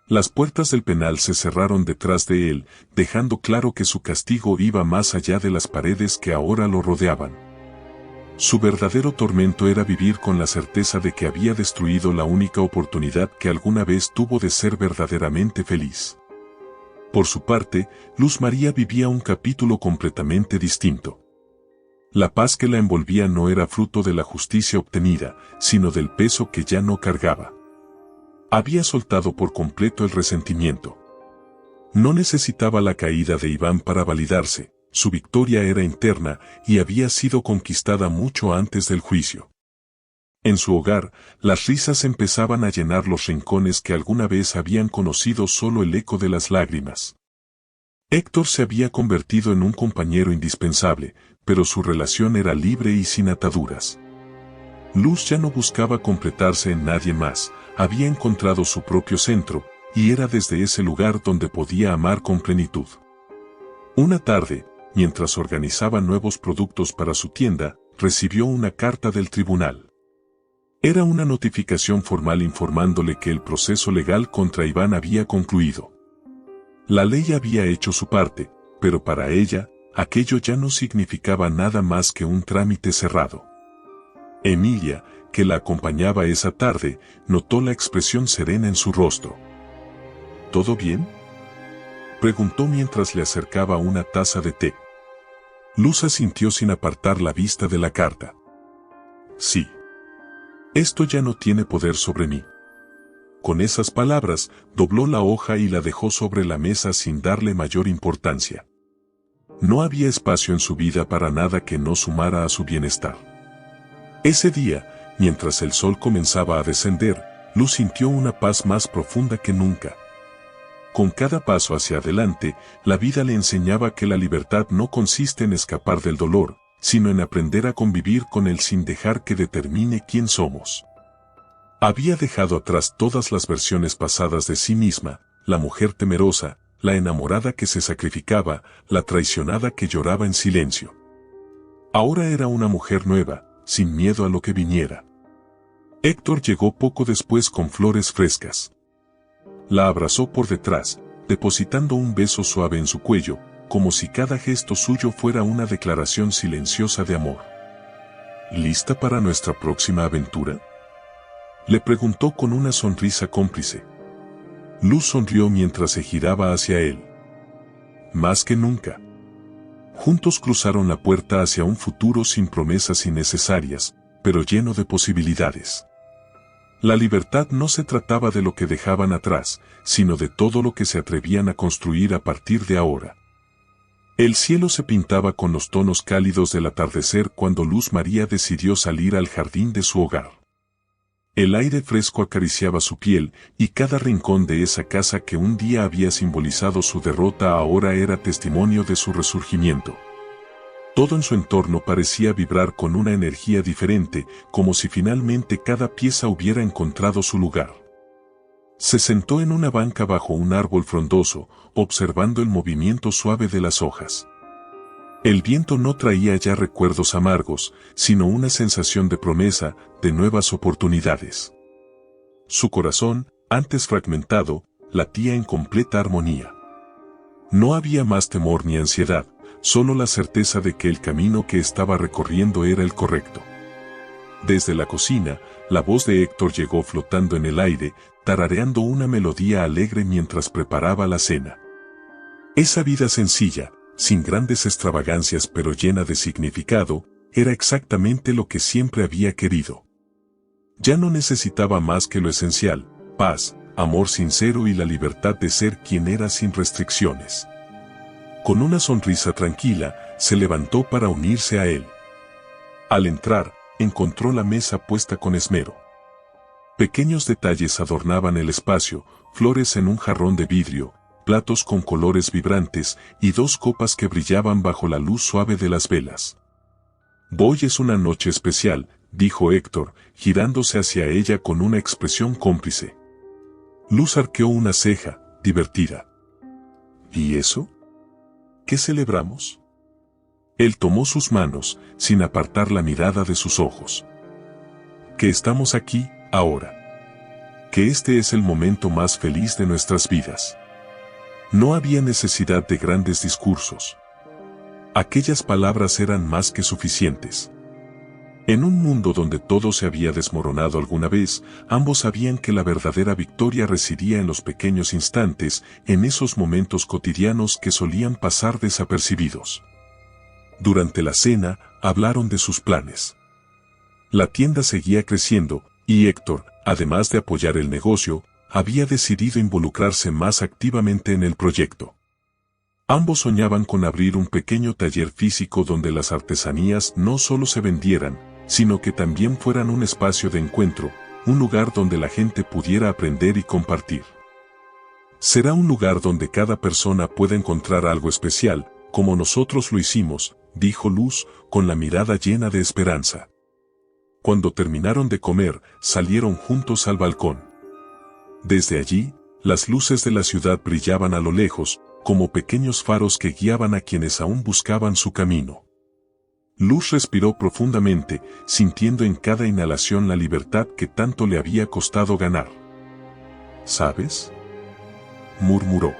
Las puertas del penal se cerraron detrás de él, dejando claro que su castigo iba más allá de las paredes que ahora lo rodeaban. Su verdadero tormento era vivir con la certeza de que había destruido la única oportunidad que alguna vez tuvo de ser verdaderamente feliz. Por su parte, Luz María vivía un capítulo completamente distinto. La paz que la envolvía no era fruto de la justicia obtenida, sino del peso que ya no cargaba. Había soltado por completo el resentimiento. No necesitaba la caída de Iván para validarse, su victoria era interna y había sido conquistada mucho antes del juicio. En su hogar, las risas empezaban a llenar los rincones que alguna vez habían conocido solo el eco de las lágrimas. Héctor se había convertido en un compañero indispensable, pero su relación era libre y sin ataduras. Luz ya no buscaba completarse en nadie más, había encontrado su propio centro, y era desde ese lugar donde podía amar con plenitud. Una tarde, mientras organizaba nuevos productos para su tienda, recibió una carta del tribunal. Era una notificación formal informándole que el proceso legal contra Iván había concluido. La ley había hecho su parte, pero para ella, aquello ya no significaba nada más que un trámite cerrado. Emilia, que la acompañaba esa tarde, notó la expresión serena en su rostro. ¿Todo bien?, preguntó mientras le acercaba una taza de té. Luz asintió sin apartar la vista de la carta. Sí. Esto ya no tiene poder sobre mí. Con esas palabras, dobló la hoja y la dejó sobre la mesa sin darle mayor importancia. No había espacio en su vida para nada que no sumara a su bienestar. Ese día, mientras el sol comenzaba a descender, Luz sintió una paz más profunda que nunca. Con cada paso hacia adelante, la vida le enseñaba que la libertad no consiste en escapar del dolor, sino en aprender a convivir con él sin dejar que determine quién somos. Había dejado atrás todas las versiones pasadas de sí misma, la mujer temerosa, la enamorada que se sacrificaba, la traicionada que lloraba en silencio. Ahora era una mujer nueva, sin miedo a lo que viniera. Héctor llegó poco después con flores frescas. La abrazó por detrás, depositando un beso suave en su cuello, como si cada gesto suyo fuera una declaración silenciosa de amor. ¿Lista para nuestra próxima aventura?, le preguntó con una sonrisa cómplice. Luz sonrió mientras se giraba hacia él. Más que nunca. Juntos cruzaron la puerta hacia un futuro sin promesas innecesarias, pero lleno de posibilidades. La libertad no se trataba de lo que dejaban atrás, sino de todo lo que se atrevían a construir a partir de ahora. El cielo se pintaba con los tonos cálidos del atardecer cuando Luz María decidió salir al jardín de su hogar. El aire fresco acariciaba su piel, y cada rincón de esa casa que un día había simbolizado su derrota ahora era testimonio de su resurgimiento. Todo en su entorno parecía vibrar con una energía diferente, como si finalmente cada pieza hubiera encontrado su lugar. Se sentó en una banca bajo un árbol frondoso, observando el movimiento suave de las hojas. El viento no traía ya recuerdos amargos, sino una sensación de promesa, de nuevas oportunidades. Su corazón, antes fragmentado, latía en completa armonía. No había más temor ni ansiedad, solo la certeza de que el camino que estaba recorriendo era el correcto. Desde la cocina, la voz de Héctor llegó flotando en el aire, tarareando una melodía alegre mientras preparaba la cena. Esa vida sencilla, sin grandes extravagancias pero llena de significado, era exactamente lo que siempre había querido. Ya no necesitaba más que lo esencial: paz, amor sincero y la libertad de ser quien era sin restricciones. Con una sonrisa tranquila, se levantó para unirse a él. Al entrar, encontró la mesa puesta con esmero. Pequeños detalles adornaban el espacio: flores en un jarrón de vidrio, platos con colores vibrantes y dos copas que brillaban bajo la luz suave de las velas. «Hoy es una noche especial», dijo Héctor, girándose hacia ella con una expresión cómplice. Luz arqueó una ceja, divertida. «¿Y eso? ¿Qué celebramos?». Él tomó sus manos, sin apartar la mirada de sus ojos. «Que estamos aquí, ahora. Que este es el momento más feliz de nuestras vidas». No había necesidad de grandes discursos. Aquellas palabras eran más que suficientes. En un mundo donde todo se había desmoronado alguna vez, ambos sabían que la verdadera victoria residía en los pequeños instantes, en esos momentos cotidianos que solían pasar desapercibidos. Durante la cena, hablaron de sus planes. La tienda seguía creciendo, y Héctor, además de apoyar el negocio, había decidido involucrarse más activamente en el proyecto. Ambos soñaban con abrir un pequeño taller físico donde las artesanías no solo se vendieran, sino que también fueran un espacio de encuentro, un lugar donde la gente pudiera aprender y compartir. «Será un lugar donde cada persona pueda encontrar algo especial, como nosotros lo hicimos», dijo Luz, con la mirada llena de esperanza. Cuando terminaron de comer, salieron juntos al balcón. Desde allí, las luces de la ciudad brillaban a lo lejos, como pequeños faros que guiaban a quienes aún buscaban su camino. Luz respiró profundamente, sintiendo en cada inhalación la libertad que tanto le había costado ganar. «¿Sabes?», murmuró.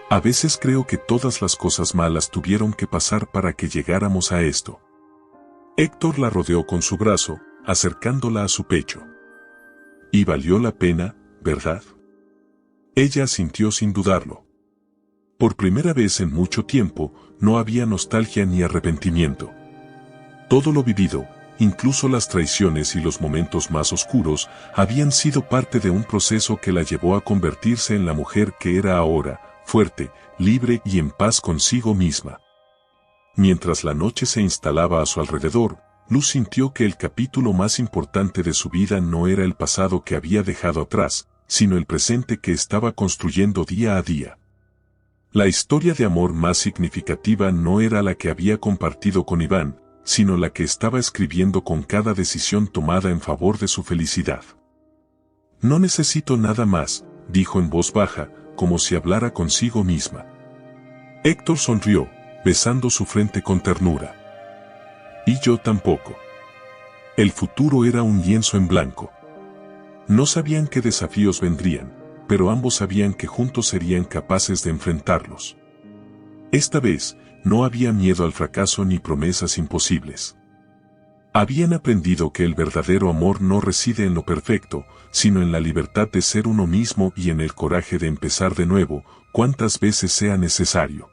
«A veces creo que todas las cosas malas tuvieron que pasar para que llegáramos a esto». Héctor la rodeó con su brazo, acercándola a su pecho. «Y valió la pena, ¿verdad?». Ella asintió sin dudarlo. Por primera vez en mucho tiempo, no había nostalgia ni arrepentimiento. Todo lo vivido, incluso las traiciones y los momentos más oscuros, habían sido parte de un proceso que la llevó a convertirse en la mujer que era ahora, fuerte, libre y en paz consigo misma. Mientras la noche se instalaba a su alrededor, Luz sintió que el capítulo más importante de su vida no era el pasado que había dejado atrás, sino el presente que estaba construyendo día a día. La historia de amor más significativa no era la que había compartido con Iván, sino la que estaba escribiendo con cada decisión tomada en favor de su felicidad. No necesito nada más, dijo en voz baja, como si hablara consigo misma. Héctor sonrió, besando su frente con ternura. Y yo tampoco. El futuro era un lienzo en blanco. No sabían qué desafíos vendrían, pero ambos sabían que juntos serían capaces de enfrentarlos. Esta vez, no había miedo al fracaso ni promesas imposibles. Habían aprendido que el verdadero amor no reside en lo perfecto, sino en la libertad de ser uno mismo y en el coraje de empezar de nuevo, cuantas veces sea necesario.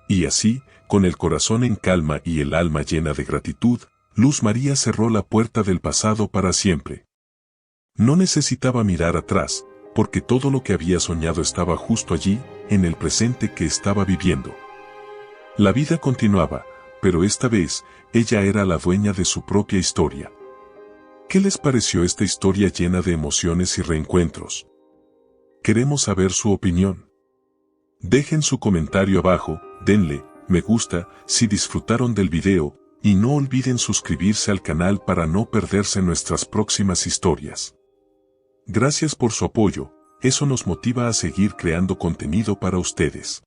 Y así, con el corazón en calma y el alma llena de gratitud, Luz María cerró la puerta del pasado para siempre. No necesitaba mirar atrás, porque todo lo que había soñado estaba justo allí, en el presente que estaba viviendo. La vida continuaba, pero esta vez, ella era la dueña de su propia historia. ¿Qué les pareció esta historia llena de emociones y reencuentros? Queremos saber su opinión. Dejen su comentario abajo, denle me gusta si disfrutaron del video, y no olviden suscribirse al canal para no perderse nuestras próximas historias. Gracias por su apoyo, eso nos motiva a seguir creando contenido para ustedes.